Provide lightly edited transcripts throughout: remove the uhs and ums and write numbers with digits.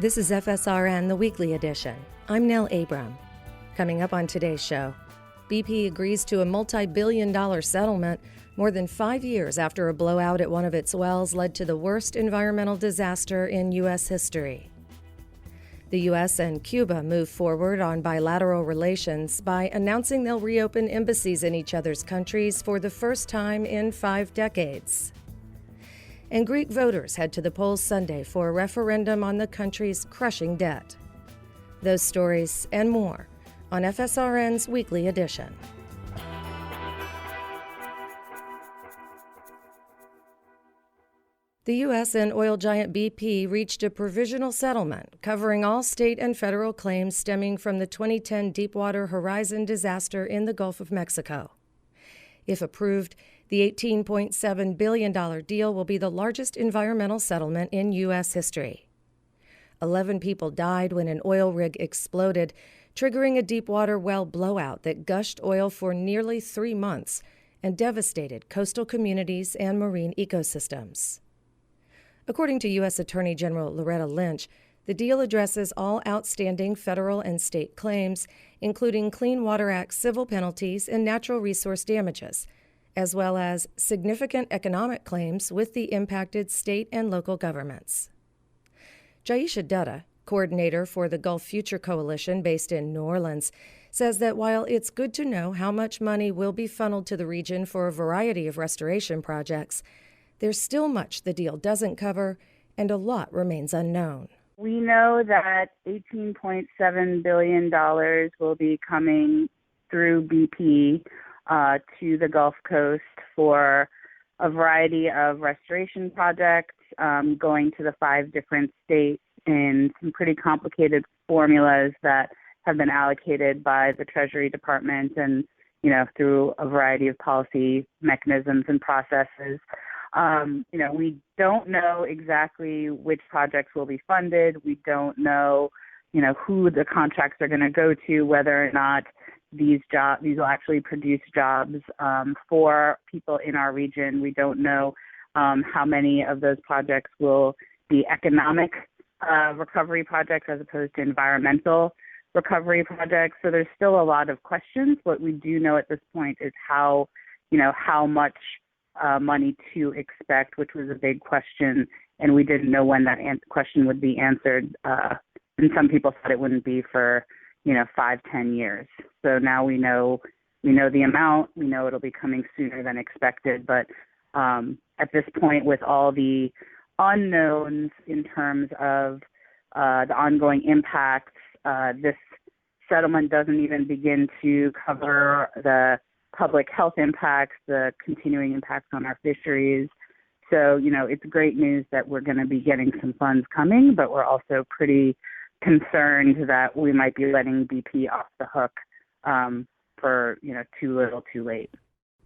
This is FSRN, the weekly edition. I'm Nell Abram. Coming up on today's show, BP agrees to a multi-billion-dollar settlement more than 5 years after a blowout at one of its wells led to the worst environmental disaster in U.S. history. The U.S. and Cuba move forward on bilateral relations by announcing they'll reopen embassies in each other's countries for the first time in 5 decades. And Greek voters head to the polls Sunday for a referendum on the country's crushing debt. Those stories and more on FSRN's weekly edition. The U.S. and oil giant BP reached a provisional settlement covering all state and federal claims stemming from the 2010 Deepwater Horizon disaster in the Gulf of Mexico. If approved, the $18.7 billion deal will be the largest environmental settlement in U.S. history. 11 people died when an oil rig exploded, triggering a deepwater well blowout that gushed oil for nearly 3 months and devastated coastal communities and marine ecosystems. According to U.S. Attorney General Loretta Lynch, the deal addresses all outstanding federal and state claims, including Clean Water Act civil penalties and natural resource damages, as well as significant economic claims with the impacted state and local governments. Jaisha Dutta, coordinator for the Gulf Future Coalition based in New Orleans, says that while it's good to know how much money will be funneled to the region for a variety of restoration projects, there's still much the deal doesn't cover, and a lot remains unknown. We know that $18.7 billion will be coming through BP to the Gulf Coast for a variety of restoration projects, going to the 5 different states in some pretty complicated formulas that have been allocated by the Treasury Department and, through a variety of policy mechanisms and processes. We don't know exactly which projects will be funded. We don't know, who the contracts are going to go to, whether or not these will actually produce jobs for people in our region. We don't know how many of those projects will be economic recovery projects as opposed to environmental recovery projects. So there's still a lot of questions. What we do know at this point is how much money to expect, which was a big question, and we didn't know when that question would be answered. And some people thought it wouldn't be for 5-10 years. So now we know the amount. We know it'll be coming sooner than expected. But at this point, with all the unknowns in terms of the ongoing impacts, this settlement doesn't even begin to cover the public health impacts, the continuing impacts on our fisheries. So, it's great news that we're going to be getting some funds coming, but we're also pretty concerned that we might be letting BP off the hook for, too little, too late.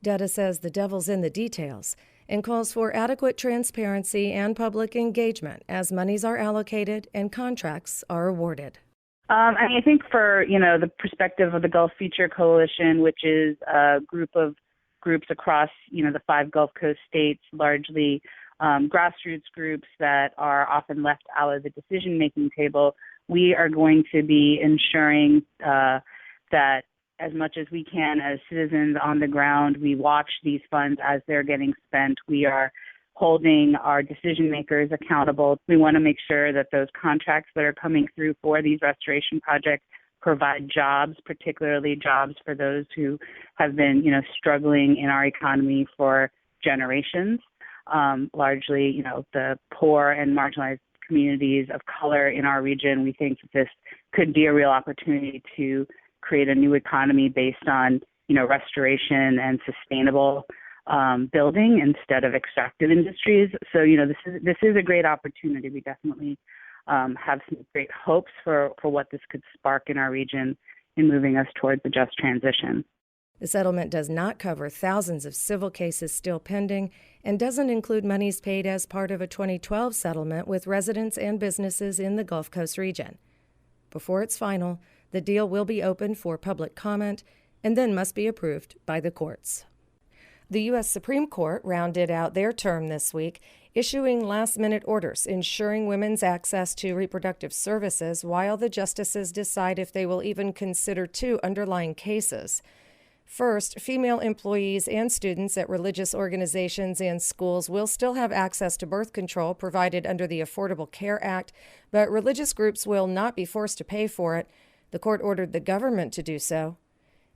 Dutta says the devil's in the details and calls for adequate transparency and public engagement as monies are allocated and contracts are awarded. I think for, the perspective of the Gulf Future Coalition, which is a group of groups across, the 5 Gulf Coast states, largely grassroots groups that are often left out of the decision-making table, we are going to be ensuring that as much as we can as citizens on the ground, we watch these funds as they're getting spent. We are holding our decision makers accountable. We want to make sure that those contracts that are coming through for these restoration projects provide jobs, particularly jobs for those who have been, struggling in our economy for generations. Largely, the poor and marginalized communities of color in our region. We think that this could be a real opportunity to create a new economy based on, restoration and sustainable building instead of extractive industries. So, this is a great opportunity. We definitely have some great hopes for what this could spark in our region in moving us towards a just transition. The settlement does not cover thousands of civil cases still pending and doesn't include monies paid as part of a 2012 settlement with residents and businesses in the Gulf Coast region. Before it's final, the deal will be open for public comment and then must be approved by the courts. The U.S. Supreme Court rounded out their term this week, issuing last-minute orders ensuring women's access to reproductive services while the justices decide if they will even consider two underlying cases. First, female employees and students at religious organizations and schools will still have access to birth control provided under the Affordable Care Act, but religious groups will not be forced to pay for it. The court ordered the government to do so.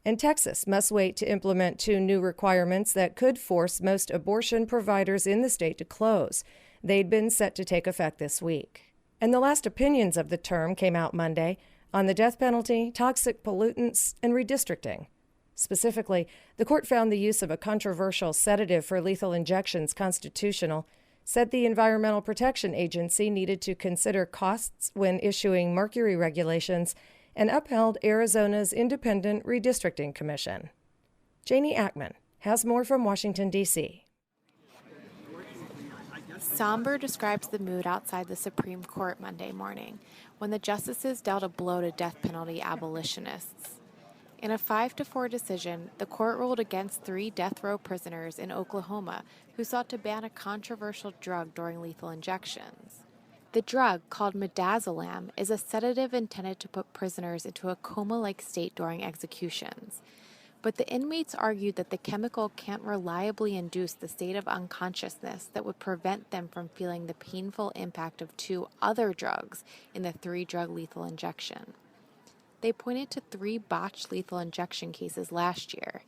And Texas must wait to implement two new requirements that could force most abortion providers in the state to close. They'd been set to take effect this week. And the last opinions of the term came out Monday on the death penalty, toxic pollutants, and redistricting. Specifically, the court found the use of a controversial sedative for lethal injections constitutional, said the Environmental Protection Agency needed to consider costs when issuing mercury regulations, and upheld Arizona's Independent Redistricting Commission. Janie Ackman has more from Washington, D.C. Somber describes the mood outside the Supreme Court Monday morning, when the justices dealt a blow to death penalty abolitionists. In a 5-4 decision, the court ruled against 3 death row prisoners in Oklahoma who sought to ban a controversial drug during lethal injections. The drug, called midazolam, is a sedative intended to put prisoners into a coma-like state during executions. But the inmates argued that the chemical can't reliably induce the state of unconsciousness that would prevent them from feeling the painful impact of 2 other drugs in the 3-drug lethal injection. They pointed to 3 botched lethal injection cases last year.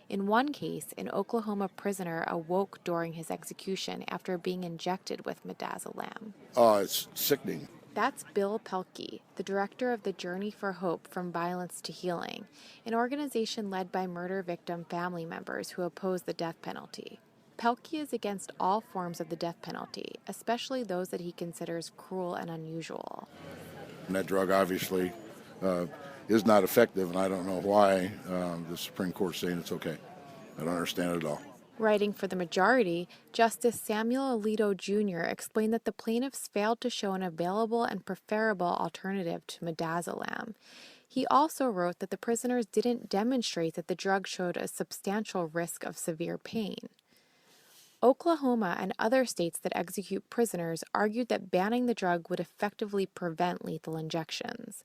In one case, an Oklahoma prisoner awoke during his execution after being injected with midazolam. It's sickening. That's Bill Pelkey, the director of the Journey for Hope from Violence to Healing, an organization led by murder victim family members who oppose the death penalty. Pelkey is against all forms of the death penalty, especially those that he considers cruel and unusual. And that drug obviously is not effective, and I don't know why the Supreme Court's saying it's okay. I don't understand it at all. Writing for the majority, Justice Samuel Alito Jr. explained that the plaintiffs failed to show an available and preferable alternative to midazolam. He also wrote that the prisoners didn't demonstrate that the drug showed a substantial risk of severe pain. Oklahoma and other states that execute prisoners argued that banning the drug would effectively prevent lethal injections.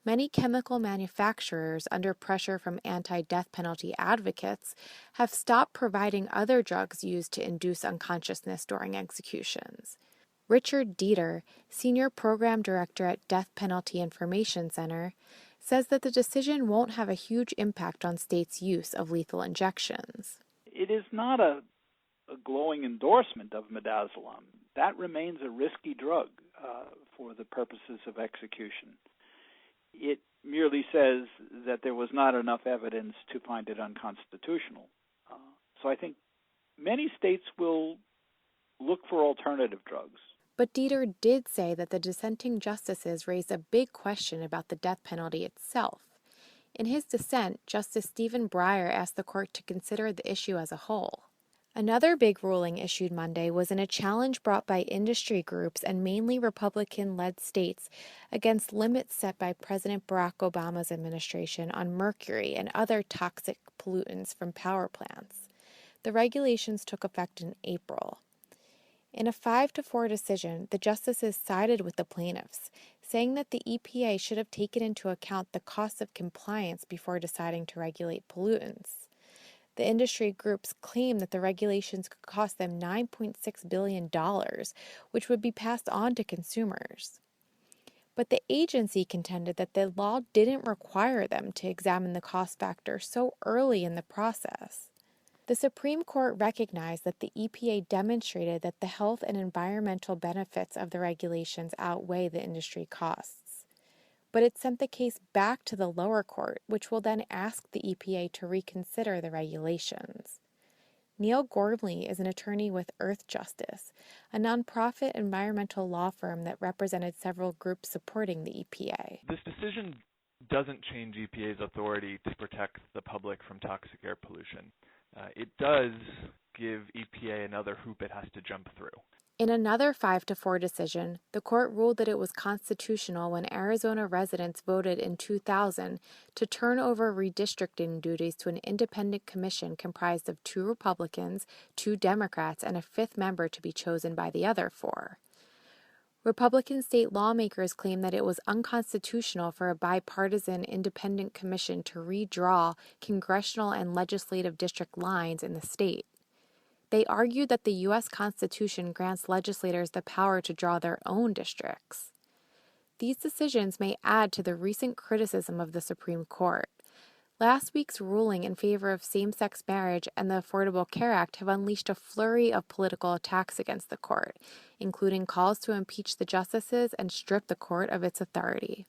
Many chemical manufacturers, under pressure from anti-death penalty advocates, have stopped providing other drugs used to induce unconsciousness during executions. Richard Dieter, Senior Program Director at Death Penalty Information Center, says that the decision won't have a huge impact on states' use of lethal injections. It is not a glowing endorsement of midazolam. That remains a risky drug for the purposes of execution. It merely says that there was not enough evidence to find it unconstitutional. So I think many states will look for alternative drugs. But Dieter did say that the dissenting justices raised a big question about the death penalty itself. In his dissent, Justice Stephen Breyer asked the court to consider the issue as a whole. Another big ruling issued Monday was in a challenge brought by industry groups and mainly Republican-led states against limits set by President Barack Obama's administration on mercury and other toxic pollutants from power plants. The regulations took effect in April. In a 5-4 decision, the justices sided with the plaintiffs, saying that the EPA should have taken into account the cost of compliance before deciding to regulate pollutants. The industry groups claim that the regulations could cost them $9.6 billion, which would be passed on to consumers. But the agency contended that the law didn't require them to examine the cost factor so early in the process. The Supreme Court recognized that the EPA demonstrated that the health and environmental benefits of the regulations outweigh the industry costs. But it sent the case back to the lower court, which will then ask the EPA to reconsider the regulations. Neil Gormley is an attorney with Earth Justice, a nonprofit environmental law firm that represented several groups supporting the EPA. This decision doesn't change EPA's authority to protect the public from toxic air pollution. It does give EPA another hoop it has to jump through. In another 5-4 decision, the court ruled that it was constitutional when Arizona residents voted in 2000 to turn over redistricting duties to an independent commission comprised of 2 Republicans, 2 Democrats, and a 5th member to be chosen by the other 4. Republican state lawmakers claim that it was unconstitutional for a bipartisan independent commission to redraw congressional and legislative district lines in the state. They argued that the U.S. Constitution grants legislators the power to draw their own districts. These decisions may add to the recent criticism of the Supreme Court. Last week's ruling in favor of same-sex marriage and the Affordable Care Act have unleashed a flurry of political attacks against the court, including calls to impeach the justices and strip the court of its authority.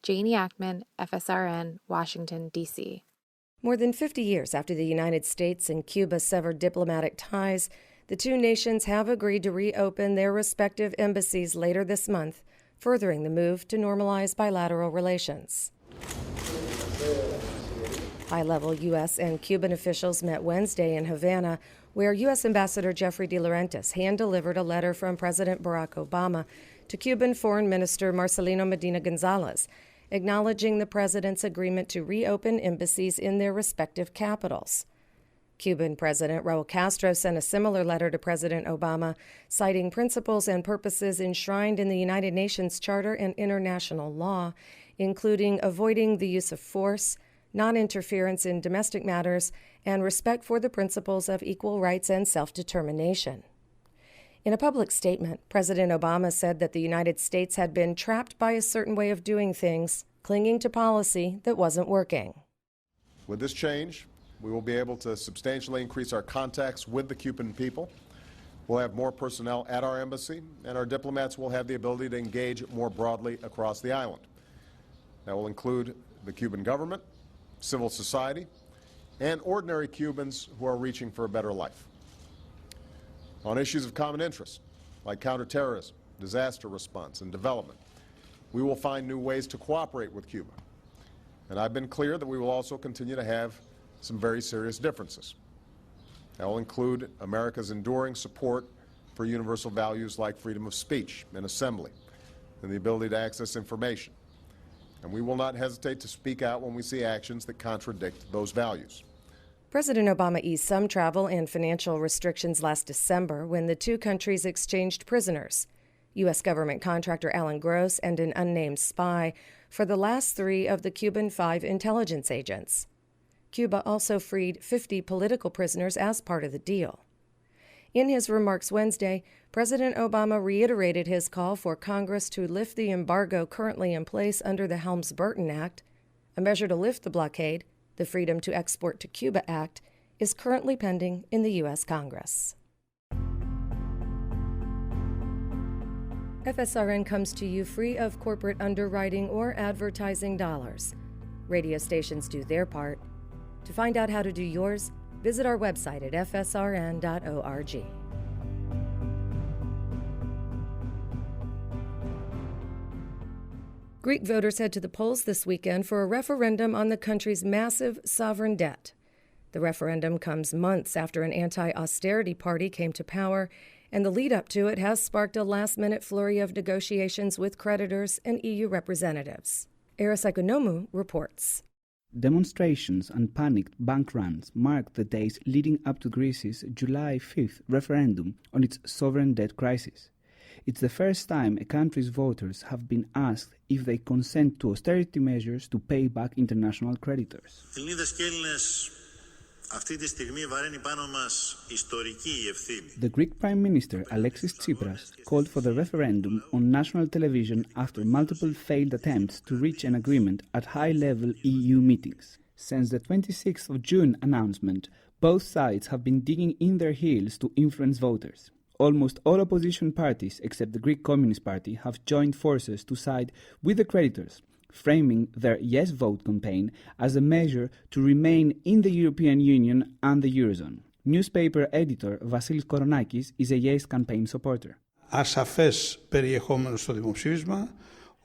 Janie Ackman, FSRN, Washington, D.C. More than 50 years after the United States and Cuba severed diplomatic ties, the 2 nations have agreed to reopen their respective embassies later this month, furthering the move to normalize bilateral relations. High-level U.S. and Cuban officials met Wednesday in Havana, where U.S. Ambassador Jeffrey De Laurentiis hand-delivered a letter from President Barack Obama to Cuban Foreign Minister Marcelino Medina Gonzalez, acknowledging the president's agreement to reopen embassies in their respective capitals. Cuban President Raul Castro sent a similar letter to President Obama, citing principles and purposes enshrined in the United Nations Charter and international law, including avoiding the use of force, non-interference in domestic matters, and respect for the principles of equal rights and self-determination. In a public statement, President Obama said that the United States had been trapped by a certain way of doing things, clinging to policy that wasn't working. With this change, we will be able to substantially increase our contacts with the Cuban people. We'll have more personnel at our embassy, and our diplomats will have the ability to engage more broadly across the island. That will include the Cuban government, civil society, and ordinary Cubans who are reaching for a better life. On issues of common interest, like counterterrorism, disaster response, and development, we will find new ways to cooperate with Cuba. And I've been clear that we will also continue to have some very serious differences. That will include America's enduring support for universal values like freedom of speech and assembly, and the ability to access information. And we will not hesitate to speak out when we see actions that contradict those values. President Obama eased some travel and financial restrictions last December when the 2 countries exchanged prisoners, U.S. government contractor Alan Gross and an unnamed spy, for the last 3 of the Cuban 5 intelligence agents. Cuba also freed 50 political prisoners as part of the deal. In his remarks Wednesday, President Obama reiterated his call for Congress to lift the embargo currently in place under the Helms-Burton Act. A measure to lift the blockade, the Freedom to Export to Cuba Act, is currently pending in the U.S. Congress. FSRN comes to you free of corporate underwriting or advertising dollars. Radio stations do their part. To find out how to do yours, visit our website at fsrn.org. Greek voters head to the polls this weekend for a referendum on the country's massive sovereign debt. The referendum comes months after an anti-austerity party came to power, and the lead-up to it has sparked a last-minute flurry of negotiations with creditors and EU representatives. Eros Economou reports. Demonstrations and panicked bank runs marked the days leading up to Greece's July 5th referendum on its sovereign debt crisis. It's the first time a country's voters have been asked if they consent to austerity measures to pay back international creditors. The Greek Prime Minister Alexis Tsipras called for the referendum on national television after multiple failed attempts to reach an agreement at high-level EU meetings. Since the 26th of June announcement, both sides have been digging in their heels to influence voters. Almost all opposition parties, except the Greek Communist Party, have joined forces to side with the creditors, framing their yes vote campaign as a measure to remain in the European Union and the Eurozone. Newspaper editor Vasilis Koronakis is a yes campaign supporter. Ασαφές περιεχόμενο στο δημοψήφισμα,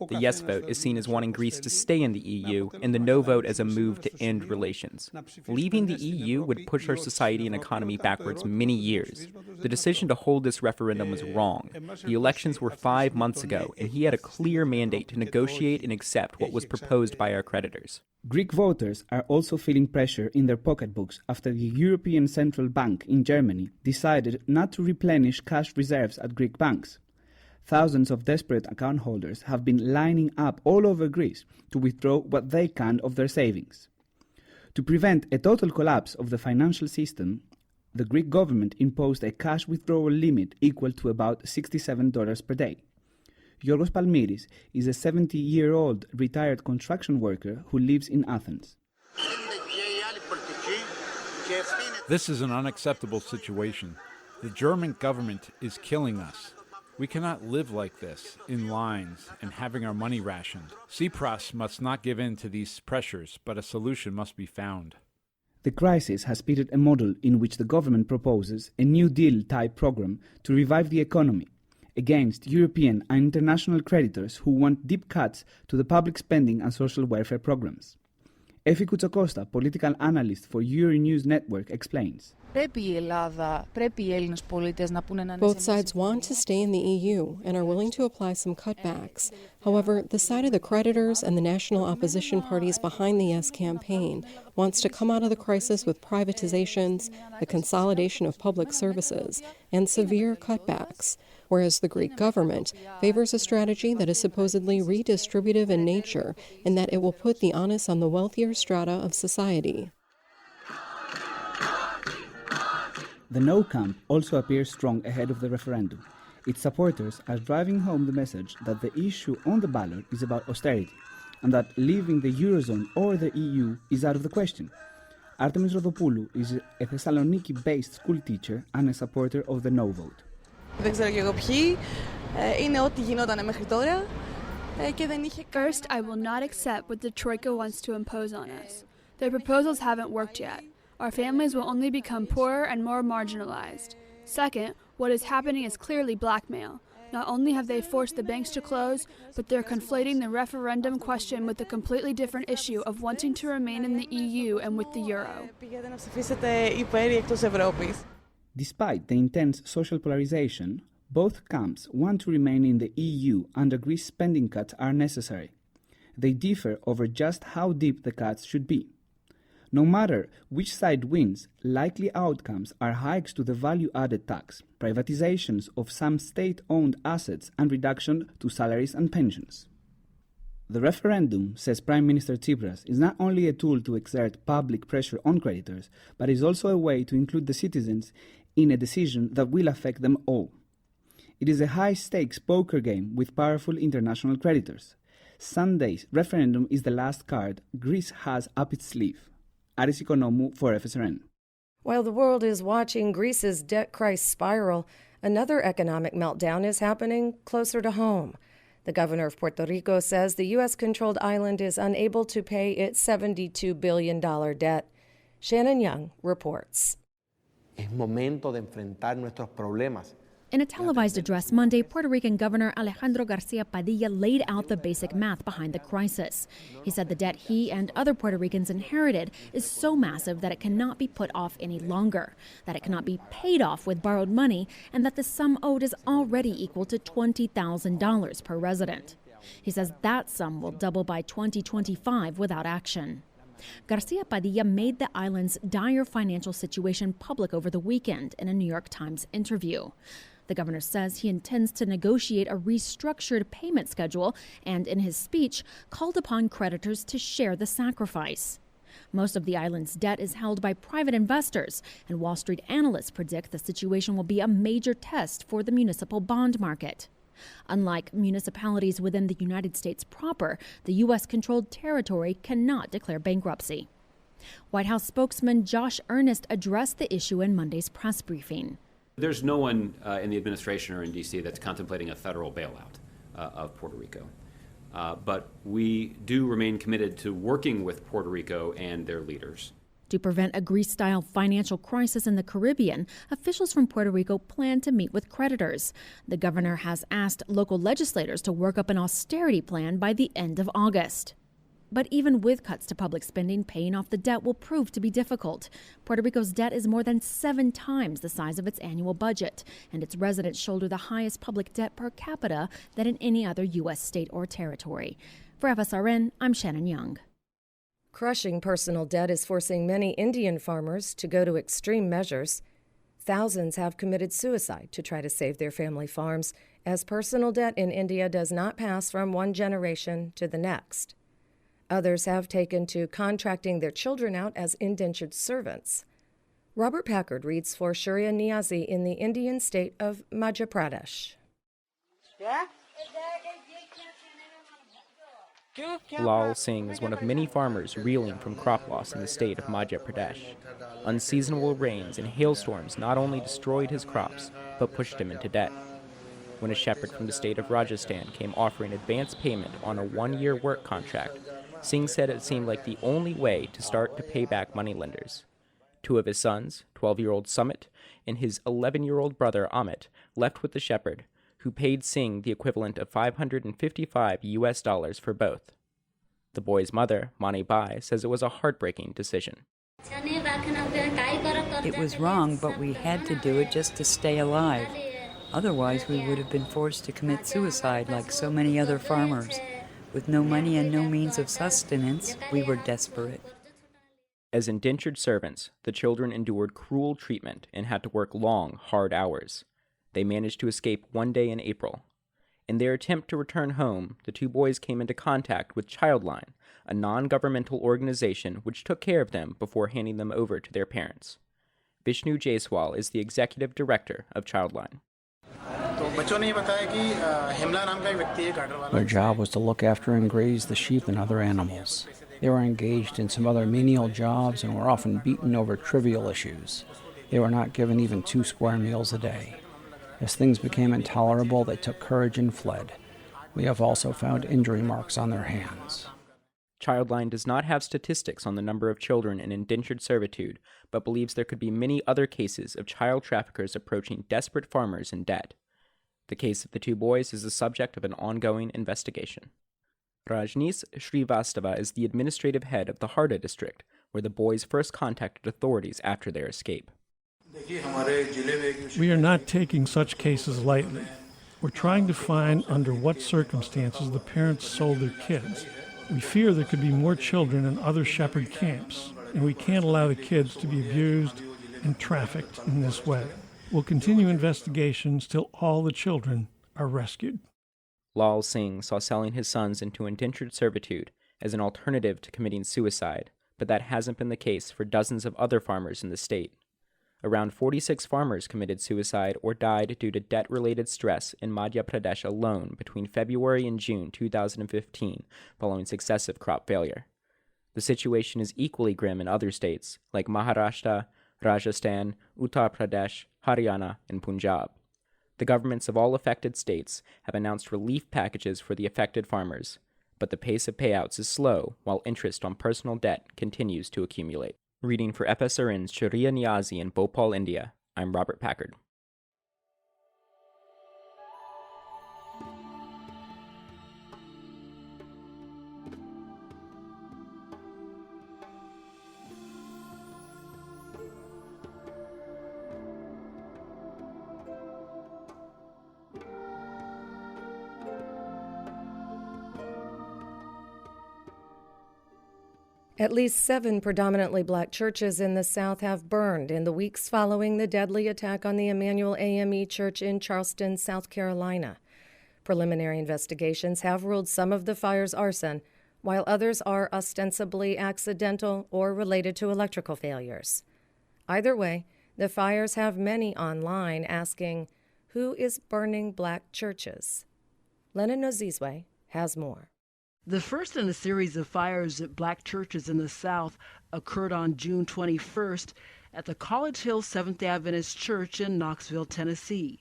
The yes vote is seen as wanting Greece to stay in the EU, and the no vote as a move to end relations. Leaving the EU would push our society and economy backwards many years. The decision to hold this referendum was wrong. The elections were 5 months ago, and he had a clear mandate to negotiate and accept what was proposed by our creditors. Greek voters are also feeling pressure in their pocketbooks after the European Central Bank in Germany decided not to replenish cash reserves at Greek banks. Thousands of desperate account holders have been lining up all over Greece to withdraw what they can of their savings. To prevent a total collapse of the financial system, the Greek government imposed a cash withdrawal limit equal to about $67 per day. Yorgos Palmiris is a 70-year-old retired construction worker who lives in Athens. This is an unacceptable situation. The German government is killing us. We cannot live like this, in lines, and having our money rationed. Tsipras must not give in to these pressures, but a solution must be found. The crisis has spearheaded a model in which the government proposes a New Deal-type program to revive the economy against European and international creditors who want deep cuts to the public spending and social welfare programs. Effie Koutsakosta, political analyst for Euronews Network, explains. Both sides want to stay in the EU and are willing to apply some cutbacks. However, the side of the creditors and the national opposition parties behind the Yes campaign wants to come out of the crisis with privatizations, the consolidation of public services, and severe cutbacks, whereas the Greek government favors a strategy that is supposedly redistributive in nature and that it will put the onus on the wealthier strata of society. The No camp also appears strong ahead of the referendum. Its supporters are driving home the message that the issue on the ballot is about austerity and that leaving the Eurozone or the EU is out of the question. Artemis Rodopoulou is a Thessaloniki-based school teacher and a supporter of the No vote. First, I will not accept what the Troika wants to impose on us. Their proposals haven't worked yet. Our families will only become poorer and more marginalized. Second, what is happening is clearly blackmail. Not only have they forced the banks to close, but they're conflating the referendum question with the completely different issue of wanting to remain in the EU and with the euro. Despite the intense social polarization, both camps want to remain in the EU and agree spending cuts are necessary. They differ over just how deep the cuts should be. No matter which side wins, likely outcomes are hikes to the value-added tax, privatizations of some state-owned assets, and reduction to salaries and pensions. The referendum, says Prime Minister Tsipras, is not only a tool to exert public pressure on creditors, but is also a way to include the citizens in a decision that will affect them all. It is a high-stakes poker game with powerful international creditors. Sunday's referendum is the last card Greece has up its sleeve. Aris Economou for FSRN. While the world is watching Greece's debt crisis spiral, another economic meltdown is happening closer to home. The governor of Puerto Rico says the U.S.-controlled island is unable to pay its $72 billion debt. Shannon Young reports. Es momento de enfrentar nuestros problemas. In a televised address Monday, Puerto Rican Governor Alejandro Garcia Padilla laid out the basic math behind the crisis. He said the debt he and other Puerto Ricans inherited is so massive that it cannot be put off any longer, that it cannot be paid off with borrowed money, and that the sum owed is already equal to $20,000 per resident. He says that sum will double by 2025 without action. Garcia Padilla made the island's dire financial situation public over the weekend in a New York Times interview. The governor says he intends to negotiate a restructured payment schedule and, in his speech, called upon creditors to share the sacrifice. Most of the island's debt is held by private investors, and Wall Street analysts predict the situation will be a major test for the municipal bond market. Unlike municipalities within the United States proper, the U.S.-controlled territory cannot declare bankruptcy. White House spokesman Josh Earnest addressed the issue in Monday's press briefing. There's no one in the administration or in D.C. that's contemplating a federal bailout of Puerto Rico. But we do remain committed to working with Puerto Rico and their leaders. To prevent a Greece-style financial crisis in the Caribbean, officials from Puerto Rico plan to meet with creditors. The governor has asked local legislators to work up an austerity plan by the end of August. But even with cuts to public spending, paying off the debt will prove to be difficult. Puerto Rico's debt is more than 7 times the size of its annual budget, and its residents shoulder the highest public debt per capita than in any other U.S. state or territory. For FSRN, I'm Shannon Young. Crushing personal debt is forcing many Indian farmers to go to extreme measures. Thousands have committed suicide to try to save their family farms, as personal debt in India does not pass from one generation to the next. Others have taken to contracting their children out as indentured servants. Robert Packard reads for Shuriya Niazi in the Indian state of Madhya Pradesh. Lal Singh is one of many farmers reeling from crop loss in the state of Madhya Pradesh. Unseasonable rains and hailstorms not only destroyed his crops, but pushed him into debt. When a shepherd from the state of Rajasthan came offering advance payment on a 1-year work contract, Singh said it seemed like the only way to start to pay back moneylenders. 2 of his sons, 12-year-old Sumit and his 11-year-old brother Amit, left with the shepherd, who paid Singh the equivalent of $555 for both. The boy's mother, Mani Bai, says it was a heartbreaking decision. It was wrong, but we had to do it just to stay alive. Otherwise, we would have been forced to commit suicide like so many other farmers. With no money and no means of sustenance, we were desperate. As indentured servants, the children endured cruel treatment and had to work long, hard hours. They managed to escape one day in April. In their attempt to return home, the 2 boys came into contact with Childline, a non-governmental organization which took care of them before handing them over to their parents. Vishnu Jaiswal is the executive director of Childline. Their job was to look after and graze the sheep and other animals. They were engaged in some other menial jobs and were often beaten over trivial issues. They were not given even 2 square meals a day. As things became intolerable, they took courage and fled. We have also found injury marks on their hands. Childline does not have statistics on the number of children in indentured servitude, but believes there could be many other cases of child traffickers approaching desperate farmers in debt. The case of the 2 boys is the subject of an ongoing investigation. Rajneesh Srivastava is the administrative head of the Harda district, where the boys first contacted authorities after their escape. We are not taking such cases lightly. We're trying to find under what circumstances the parents sold their kids. We fear there could be more children in other shepherd camps, and we can't allow the kids to be abused and trafficked in this way. We'll continue investigations till all the children are rescued. Lal Singh saw selling his sons into indentured servitude as an alternative to committing suicide, but that hasn't been the case for dozens of other farmers in the state. Around 46 farmers committed suicide or died due to debt-related stress in Madhya Pradesh alone between February and June 2015, following successive crop failure. The situation is equally grim in other states, like Maharashtra, Rajasthan, Uttar Pradesh, Haryana, and Punjab. The governments of all affected states have announced relief packages for the affected farmers, but the pace of payouts is slow while interest on personal debt continues to accumulate. Reading for FSRN's Shuriya Niazi in Bhopal, India, I'm Robert Packard. At least 7 predominantly black churches in the South have burned in the weeks following the deadly attack on the Emanuel AME Church in Charleston, South Carolina. Preliminary investigations have ruled some of the fires arson, while others are ostensibly accidental or related to electrical failures. Either way, the fires have many online asking, who is burning black churches? Lennon Nozizwe has more. The first in a series of fires at black churches in the South occurred on June 21st at the College Hill Seventh-day Adventist Church in Knoxville, Tennessee.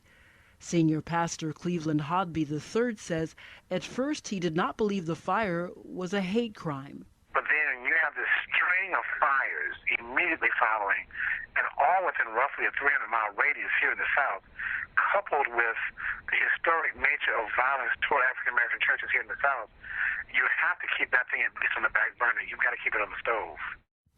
Senior pastor Cleveland Hodby III says at first he did not believe the fire was a hate crime. But then you have this string of fires immediately following, and all within roughly a 300-mile radius here in the South, coupled with the historic nature of violence toward African-American churches here in the South, you have to keep that thing at least on the back burner. You've got to keep it on the stove.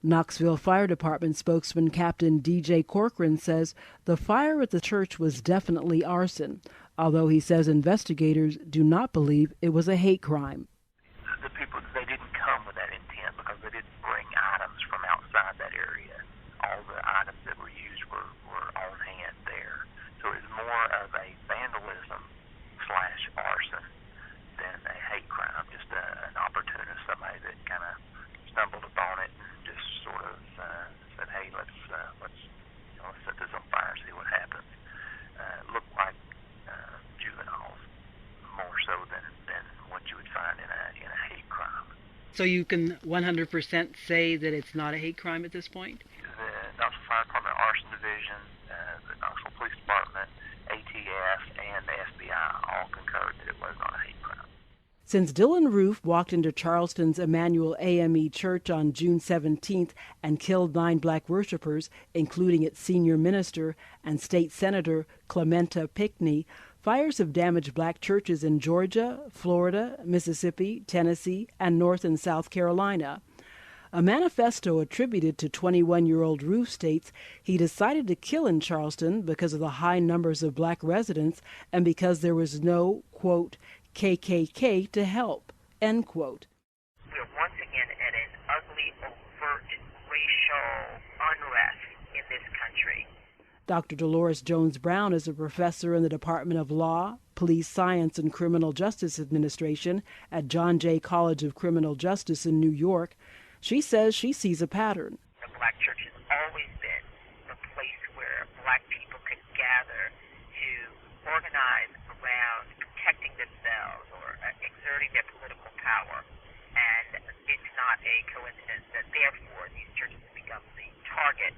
Knoxville Fire Department spokesman Captain D.J. Corcoran says the fire at the church was definitely arson, although he says investigators do not believe it was a hate crime. The people, they didn't come with that intent because they didn't bring items from outside that area. All the items that were used were on hand there. So it was more of a vandalism/arson than a hate crime, just an opportunist, somebody that kind of stumbled upon it and just sort of said, hey, let's set this on fire and see what happens. It looked like juveniles more so than what you would find in a hate crime. So you can 100% say that it's not a hate crime at this point? The Knoxville Fire Department Arson Division, the Knoxville Police Department, ATF, and the FBI all concurred that it was not a hate crime. Since Dylan Roof walked into Charleston's Emanuel AME Church on June 17th and killed 9 black worshipers, including its senior minister and state senator Clementa Pinckney, fires have damaged black churches in Georgia, Florida, Mississippi, Tennessee, and North and South Carolina. A manifesto attributed to 21-year-old Roof states he decided to kill in Charleston because of the high numbers of black residents and because there was no, quote, KKK to help, end quote. We're once again at an ugly, overt racial unrest in this country. Dr. Dolores Jones Brown is a professor in the Department of Law, Police Science, and Criminal Justice Administration at John Jay College of Criminal Justice in New York. She says she sees a pattern. The black church has always been the place where black people could gather to organize around protecting themselves or exerting their political power. And it's not a coincidence that therefore these churches have become the target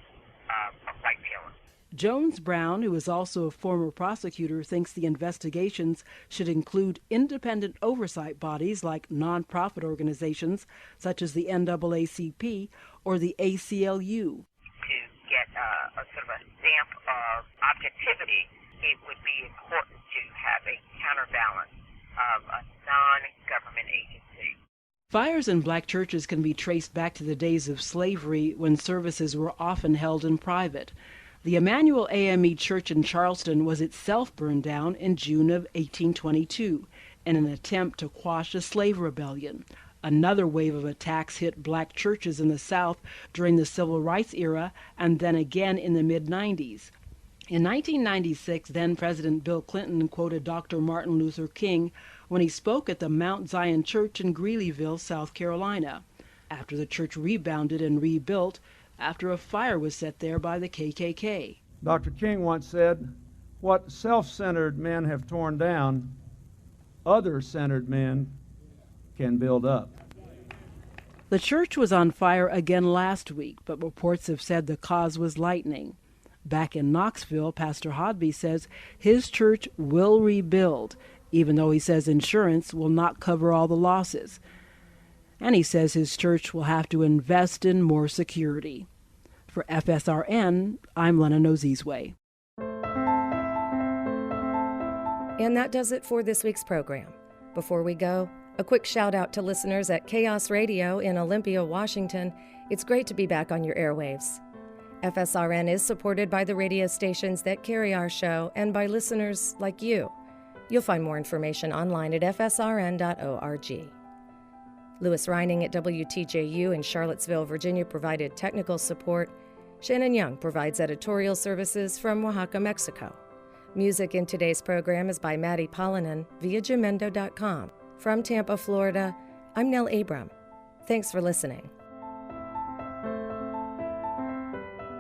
of white killers. Jones Brown, who is also a former prosecutor, thinks the investigations should include independent oversight bodies like nonprofit organizations such as the NAACP or the ACLU. To get a sort of a stamp of objectivity, it would be important to have a counterbalance of a non-government agency. Fires in black churches can be traced back to the days of slavery when services were often held in private. The Emanuel AME Church in Charleston was itself burned down in June of 1822 in an attempt to quash a slave rebellion. Another wave of attacks hit black churches in the South during the Civil Rights era and then again in the mid-90s. In 1996, then-President Bill Clinton quoted Dr. Martin Luther King when he spoke at the Mount Zion Church in Greeleyville, South Carolina, after the church rebounded and rebuilt after a fire was set there by the KKK. Dr. King once said, "What self-centered men have torn down, other-centered men can build up." The church was on fire again last week, but reports have said the cause was lightning. Back in Knoxville, Pastor Hodby says his church will rebuild, even though he says insurance will not cover all the losses. And he says his church will have to invest in more security. For FSRN, I'm Lena Nozizwe. And that does it for this week's program. Before we go, a quick shout out to listeners at Chaos Radio in Olympia, Washington. It's great to be back on your airwaves. FSRN is supported by the radio stations that carry our show and by listeners like you. You'll find more information online at fsrn.org. Louis Reining at WTJU in Charlottesville, Virginia provided technical support. Shannon Young provides editorial services from Oaxaca, Mexico. Music in today's program is by Maddie Pollinan via Jamendo.com. From Tampa, Florida, I'm Nell Abram. Thanks for listening.